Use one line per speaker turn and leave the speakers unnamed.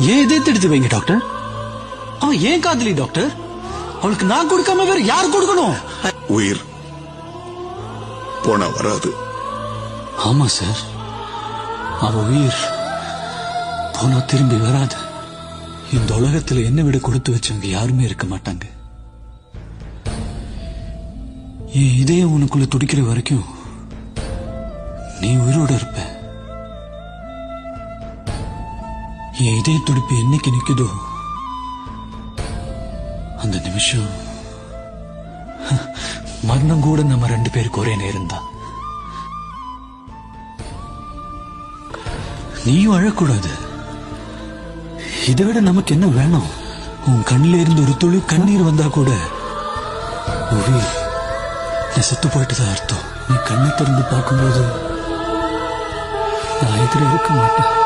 ஏன் இதயத்தை எடுத்து வைங்க டாக்டர். அவன் ஏன் காதலி டாக்டர்? அவளுக்கு நான் கொடுக்காம வேற யார் கொடுக்கணும்?
உயிர் போனா வராது.
ஆமா சார், அவ உயிர் போனா திரும்பி வராது. இந்த உலகத்துல என்ன விட கொடுத்து வச்சவங்க யாருமே இருக்க மாட்டாங்க. என் இதயம் உனக்குள்ள துடிக்கிற வரைக்கும் நீ உயிரோட இருப்ப. என் இதய துடிப்பு என்னைக்கு நிக்குதோ அந்த நிமிஷம் மரணம் கூட நம்ம 2 பேருக்கு ஒரே நேரம் தான். நீயும் அழக்கூடாது. இதை விட நமக்கு என்ன வேணும்? உன் கண்ணில இருந்து ஒரு துளி கண்ணீர் வந்தா கூட உயிர் நீ செத்து போயிட்டுதான் அர்த்தம். நீ கண்ணை திறந்து பார்க்கும்போது நான் எதிர இருக்க மாட்டேன்.